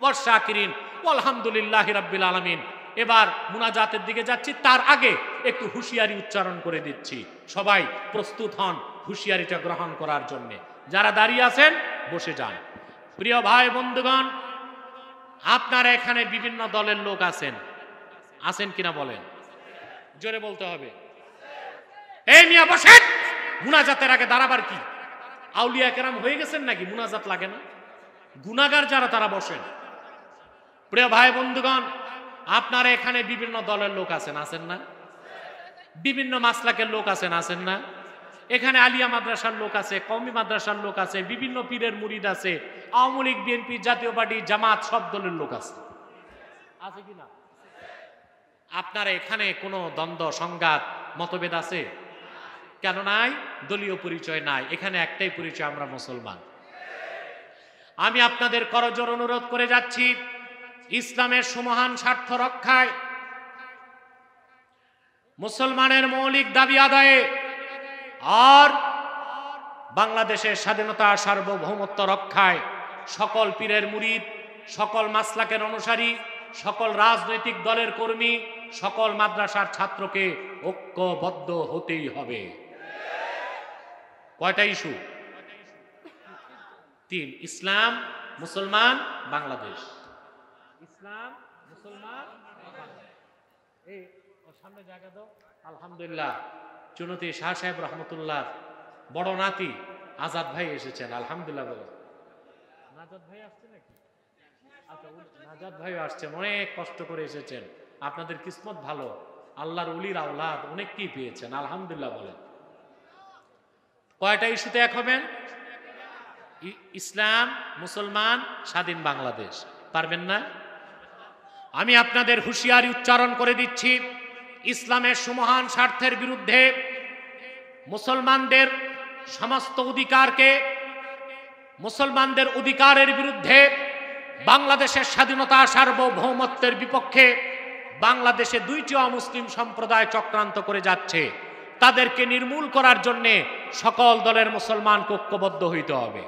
ওয়াশ শাকিরিন ওয়ালহামদুলিল্লাহি রাব্বিল আলামিন। এবার মুনাজাতের দিকে যাচ্ছি, তার আগে একটু হুঁশিয়ারি উচ্চারণ করে দিচ্ছি। সবাই প্রস্তুত হন হুঁশিয়ারিটা গ্রহণ করার জন্য। যারা দাঁড়িয়ে আছেন বসে যান। প্রিয় ভাই বন্ধুগণ, আপনারা এখানে বিভিন্ন দলের লোক আছেন, আছেন কিনা বলেন? জোরে বলতে হবে। এই মিয়া বসেন। মুনাজাতের আগে দাঁড়াবার কি? আউলিয়া কেরাম হয়ে গেছেন নাকি? মুনাজাত লাগে না? গুনাহগার যারা তারা বসেন। প্রিয় ভাই বন্ধুগণ, আপনারা এখানে বিভিন্ন দলের লোক আছেন, আছেন না? বিভিন্ন মাসলাকের লোক আছেন, আছেন না? এখানে আলিয়া মাদ্রাসার লোক আছে, কওমি মাদ্রাসার লোক আছে, বিভিন্ন পীরের মুরিদ আছে, আওয়ামী লীগ, বিএনপি, জাতীয় পার্টি, জামাত, সব দলের লোক আছে, আছে কিনা? আপনারা এখানে কোনো দ্বন্দ্ব, সংঘাত, মতভেদ আছে? কেন নাই? দলীয় পরিচয় নাই। এখানে একটাই পরিচয়, আমরা মুসলমান। আমি আপনাদের করজোড়ে অনুরোধ করে যাচ্ছি, ইসলামের সুমহান স্বার্থ রক্ষায়, মুসলমানের মৌলিক দাবি আদায়ে, আর বাংলাদেশের স্বাধীনতা, সার্বভৌমত্ব রক্ষায় সকল পীরের মুরিদ, সকল মাসলাকের অনুসারী, সকল রাজনৈতিক দলের কর্মী, সকল মাদ্রাসার ছাত্রকে ঐক্যবদ্ধ হতেই হবে। কয়টা ইস্যু? 3। ইসলাম, মুসলমান, বাংলাদেশ। ইসলাম, মুসলমান, এই সামনে জায়গা দাও। আলহামদুলিল্লাহ, চুনতি শাহ সাহেব রহমতুল্লাহ বড় নাতি আজাদ ভাই এসেছেন। আলহামদুলিল্লাহ বলে। নাজাদ ভাই আসছে নাকি? আচ্ছা, নাজাদ ভাইও আসছেন, অনেক কষ্ট করে এসেছেন। আপনাদের কিসমত ভালো, আল্লাহর ওলির আওলাদ অনেককেই পেয়েছেন। আলহামদুলিল্লাহ বলেন। কয়টা ইস্যুতে এক হবেন? ইসলাম, মুসলমান, স্বাধীন বাংলাদেশ। পারবেন না? আমি আপনাদের হুঁশিয়ারি উচ্চারণ করে দিচ্ছি, ইসলামের সুমহান স্বার্থের বিরুদ্ধে, মুসলমানদের সমস্ত অধিকারকে, মুসলমানদের অধিকারের বিরুদ্ধে, বাংলাদেশের স্বাধীনতা সার্বভৌমত্বের বিপক্ষে বাংলাদেশে 2টি অমুসলিম সম্প্রদায় চক্রান্ত করে যাচ্ছে। তাদেরকে নির্মূল করার জন্য সকল দলের মুসলমানকে ঐক্যবদ্ধ হইতে হবে।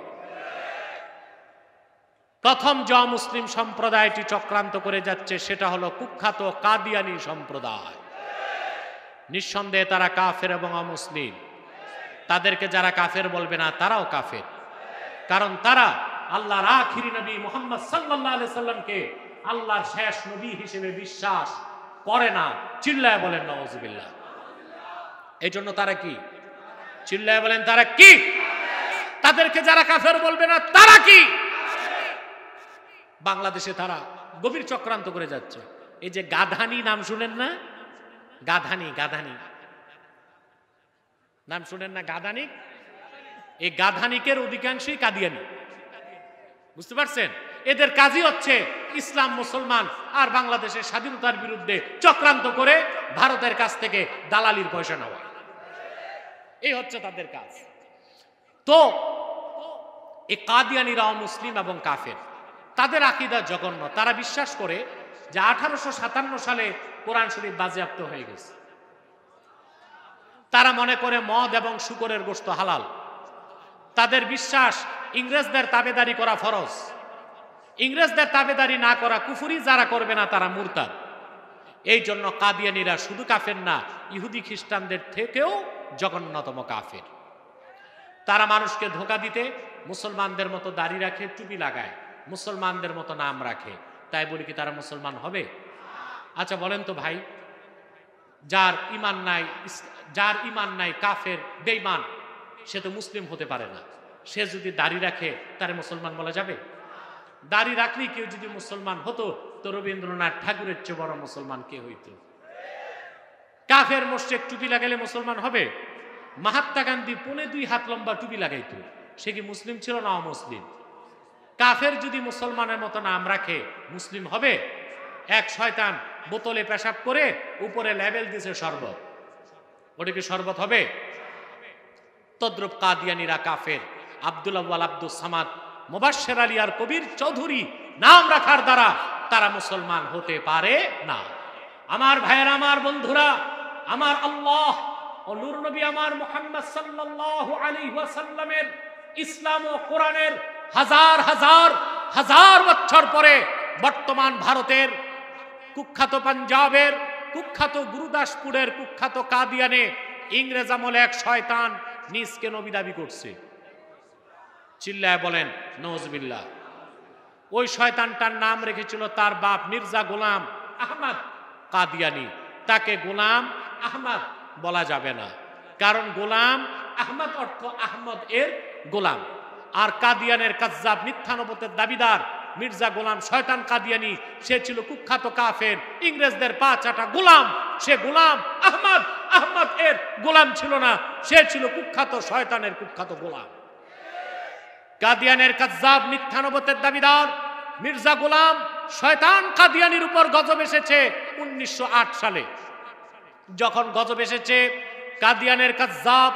প্রথম যে অমুসলিম সম্প্রদায়টি চক্রান্ত করে যাচ্ছে সেটা হলো কুখ্যাত কাদিয়ানি সম্প্রদায়। নিঃসন্দেহে তারা কাফের এবং অমুসলিম। তাদেরকে যারা কাফের বলবে না তারাও কাফের, কারণ তারা আল্লাহর আখিরি নবী মুহাম্মদ সাল্লাল্লাহু আলাইহি সাল্লামকে আল্লাহর শেষ নবী হিসেবে বিশ্বাস করে না। চিল্লায় বলেন নাউজুবিল্লাহ। এই জন্য তারা কি? চিল্লায় বলেন তারা কি? তাদেরকে যারা কাফের বলবে না তারা কি? বাংলাদেশে তারা গভীর চক্রান্ত করে যাচ্ছে। এই যে গাধানি নাম শুনেন না? গাধানি, গাধানি নাম শুনেন না? গাধানি, এই গাধানিকের অধিকাংশই কাদিয়ানি। বুঝতে পারছেন? এদের কাজই হচ্ছে ইসলাম, মুসলমান আর বাংলাদেশের স্বাধীনতার বিরুদ্ধে চক্রান্ত করে ভারতের কাছ থেকে দালালির পয়সা নেওয়া। এই হচ্ছে তাদের কাজ। তো এই কাদিয়ানিরা মুসলিম এবং কাফের। তাদের আকীদা জঘন্য। তারা বিশ্বাস করে যে 1857 সালে কোরআন শরীফ বাজেয়াপ্ত হয়ে গেছে। তারা মনে করে মদ এবং শূকরের গোশত হালাল। তাদের বিশ্বাস ইংরেজদের তাবেদারি করা ফরজ, ইংরেজদের তাবেদারি না করা কুফরি, যারা করবে না তারা মুরতাদ। এই জন্য কাদিয়ানিরা শুধু কাফের না, ইহুদি খ্রিস্টানদের থেকেও জঘন্যতম কাফের। তারা মানুষকে ধোঁকা দিতে মুসলমানদের মতো দাড়ি রাখে, টুপি লাগায়, মুসলমানদের মতো নাম রাখে। তাই বলি কি তারা মুসলমান হবে? আচ্ছা বলেন তো ভাই, যার ইমান নাই কাফের, বেঈমান, সে তো মুসলিম হতে পারে না। সে যদি দাড়ি রাখে তারে মুসলমান বলা যাবে? দাড়ি রাখলেই কেউ যদি মুসলমান হতো তো রবীন্দ্রনাথ ঠাকুরের চেয়ে বড় মুসলমান কে হইতো? কাফের মোশরেক টুপি লাগাইলে মুসলমান হবে? মহাত্মা গান্ধী 2.5 হাত লম্বা টুপি লাগাইতো, সে কি মুসলিম ছিল না অমুসলিম? কাফের যদি মুসলমানের মতো নাম রাখে মুসলিম হবে? এক শয়তান বোতলে পেশাব করে উপরে লেবেল দিয়েছে শরবত, ওটা কি শরবত হবে? তদ্রুপ কাদিয়ানিরা কাফের। আব্দুল আউয়াল, আব্দুল সামাদ, মুবাশশির আলী আর কবির চৌধুরী নাম রাখার দ্বারা তারা মুসলমান হতে পারে না। আমার ভাইয়েরা, আমার বন্ধুরা, আমার আল্লাহ ও নূর নবী আমার মুহাম্মদ সাল্লাল্লাহু আলাইহি ওয়াসাল্লামের ইসলাম ও কোরআনের হাজার হাজার হাজার বছর পরে বর্তমান ভারতের কুখ্যাত পাঞ্জাবের, কুখ্যাত গুরুদাসপুরের, কুখ্যাত কাদিয়ানে ইংরেজ আমলে এক শয়তান নিজকে নবী দাবি করছে। চিল্লায় বলেন নাউজুবিল্লাহ। ওই শয়তানটার নাম রেখেছিল তার বাপ মির্জা গোলাম আহমদ কাদিয়ানি। তাকে গোলাম আহমদ বলা যাবে না, কারণ গোলাম আহমদ অর্থ আহমদ এর গোলাম। আর কাদিয়ানের কাজ্জাব, মিথ্যানবতের দাবিদার মির্জা গোলাম শয়তান কাদিয়ানি, সে ছিল কুখ্যাত কাফের, ইংরেজদের পা চাটা গোলাম। সে গোলাম আহমদ, আহমদ এর গোলাম ছিল না, সে ছিল কুখ্যাত শয়তানের কুখ্যাত গোলাম। কাদিয়ানের কাজ্জাব, মিথ্যানবতের দাবিদার মির্জা গোলাম শয়তান কাদিয়ানির উপর গজব এসেছে 1908 সালে। যখন গজব এসেছে, কাদিয়ানের কাজ্জাব,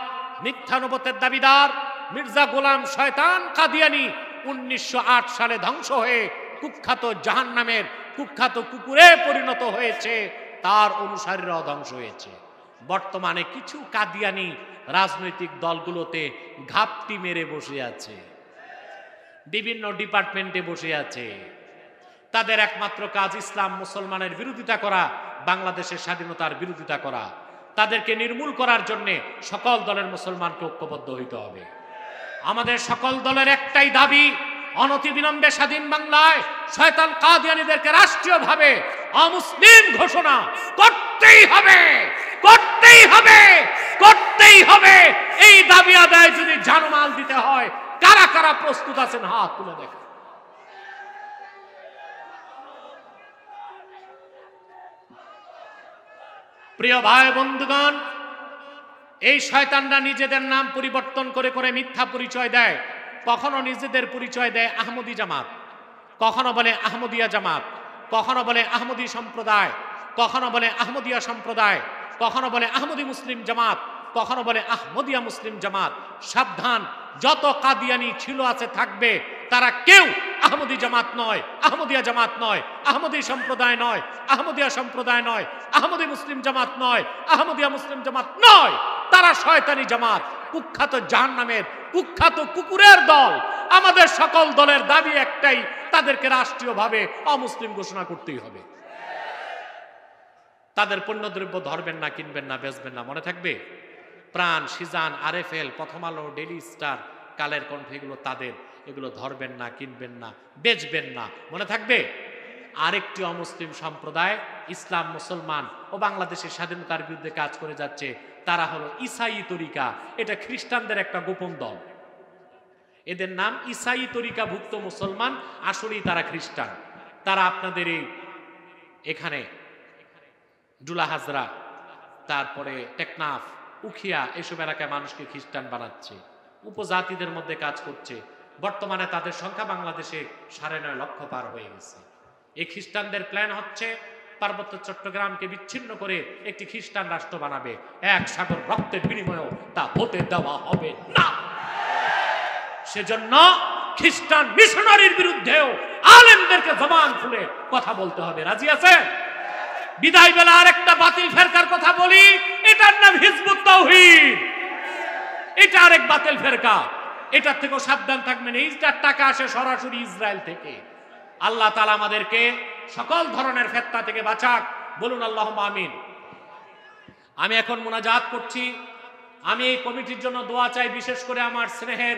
মিথ্যানবতের দাবিদার মির্জা গোলাম শয়তান কাদিয়ানি 1908 সালে ধ্বংস হয়ে কুখ্যাত জাহান্নামের কুখ্যাত কুকুরে পরিণত হয়েছে, তার অনুসারীরাও ধ্বংস হয়েছে। বর্তমানে কিছু কাদিয়ানি রাজনৈতিক দলগুলোতে ঘাপটি মেরে বসে আছে, বিভিন্ন ডিপার্টমেন্টে বসে আছে। তাদের একমাত্র কাজ ইসলাম মুসলমানের বিরোধিতা করা, বাংলাদেশের স্বাধীনতার বিরোধিতা করা। তাদেরকে নির্মূল করার জন্য সকল দলের মুসলমানকে ঐক্যবদ্ধ হইতে হবে। আমাদের সকল দলের একটাই দাবি, অনতিবিলম্বে স্বাধীন বাংলায় শয়তান কাদিয়ানীদেরকে রাষ্ট্রীয়ভাবে অমুসলিম ঘোষণা করতেই হবে, করতেই হবে, করতেই হবে। এই দাবি আদায় যদি জানমাল দিতে হয়, কারা কারা প্রস্তুত আছেন হাত তুলে দেখেন। প্রিয় ভাই বন্ধুগণ, এই শয়তানরা নিজেদের নাম পরিবর্তন করে করে মিথ্যা পরিচয় দেয়। কখনো নিজেদের পরিচয় দেয় আহমদী জামাত, কখনো বলে আহমদিয়া জামাত, কখনো বলে আহমদী সম্প্রদায়, কখনো বলে আহমদিয়া সম্প্রদায়, কখনো বলে আহমদী মুসলিম জামাত, কখনো বলে আহমদিয়া মুসলিম জামাত। সাবধান, যত কাদিয়ানি ছিল আছে থাকবে, তারা কেউ আহমদী জামাত নয়, আহমদিয়া জামাত নয়, আহমদী সম্প্রদায় নয়, আহমদিয়া সম্প্রদায় নয়, আহমদী মুসলিম জামাত নয়, আহমদিয়া মুসলিম জামাত নয়। তারা শয়তানি জামাত, কুখ্যাত জাহান্নামের কুখ্যাত কুকুরের দল। আমাদের সকল দলের দাবি একটাই, তাদেরকে রাষ্ট্রীয়ভাবে অমুসলিম ঘোষণা করতেই হবে। তাদের পণ্যদ্রব্য ধরবেন না, কিনবেন না, বেচবেন না। মনে থাকবে, প্রাণ, সিজান, আরএফএল, প্রথম আলো, ডেইলি স্টার, কালের কণ্ঠ, এগুলো তাদের। এগুলো ধরবেন না, কিনবেন না, বেচবেন না। মনে থাকবে, আরেকটি অমুসলিম সম্প্রদায় ইসলাম, মুসলমান ও বাংলাদেশের স্বাধীনতার বিরুদ্ধে কাজ করে যাচ্ছে। তারা হলো ইসাই তরিকা। এটা খ্রিস্টানদের একটা গোপন দল। এদের নাম ইসাই তরিকা ভুক্ত মুসলমান, আসলেই তারা খ্রিস্টান। তারা আপনাদের এখানে ডুলা হাজরা, তারপরে টেকনাফ, উখিয়া, এসব এলাকায় মানুষকে খ্রিস্টান বানাচ্ছে, উপজাতিদের মধ্যে কাজ করছে। বর্তমানে তাদের সংখ্যা বাংলাদেশে 9.5 লক্ষ পার হয়ে গেছে। এই খ্রিস্টানদের প্ল্যান হচ্ছে পার্বত্য চট্টগ্রামকে বিচ্ছিন্ন করে একটি খ্রিস্টান রাষ্ট্র বানাবে। 1 সাগর রক্তের বিনিময়েও তা হতে দেওয়া হবে না। সেজন্য খ্রিস্টান মিশনারির বিরুদ্ধেও আলেমদেরকে জবান খুলে কথা বলতে হবে। রাজি আছে? বিদায় বেলা আরেকটা বাতিল ফেরকার কথা বলি, এটার নাম হিজবুত তাওহীদ। এটা আরেক বাতিল ফেরকা। এটার থেকেও সাবধান থাকবেন। এইটার টাকা আসে সরাসরি ইসরায়েল থেকে। আল্লাহ তাআলা আমাদেরকে সকল ধরনের ফিতনা থেকে বাঁচাক। বলুন আল্লাহুম্মা আমিন। আমি এখন মুনাজাত করছি। আমি এই কমিটির জন্য দোয়া চাই, বিশেষ করে আমার স্নেহের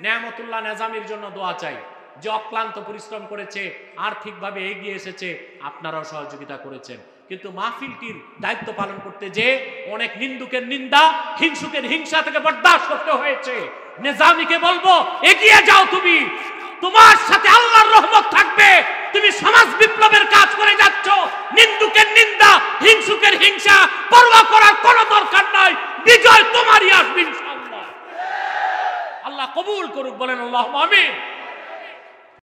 নেয়ামতুল্লাহ নেজামির জন্য দোয়া চাই, যে অক্লান্ত পরিশ্রম করেছে, আর্থিকভাবে এগিয়ে এসেছে, আপনারাও সহযোগিতা করেছেন। কিন্তু মাহফিলটির দায়িত্ব পালন করতে যে অনেক নিন্দুকের নিন্দা, হিংসুকের হিংসা থেকে বরদাস্ত করতে হয়েছে। নেজামিকে বলবো, এগিয়ে যাও, তুমি, তোমার সাথে আল্লাহর রহমত থাকবে। তুমি সমাজ বিপ্লবের কাজ করে যাচ্ছ। নিন্দুকের নিন্দা, হিংসুকের হিংসা পরোয়া করার কোনো দরকার নাই। বিজয় তোমারই আসবে ইনশাআল্লাহ। আল্লাহ কবুল করুক। বলেন আল্লাহুম্মা আমিন।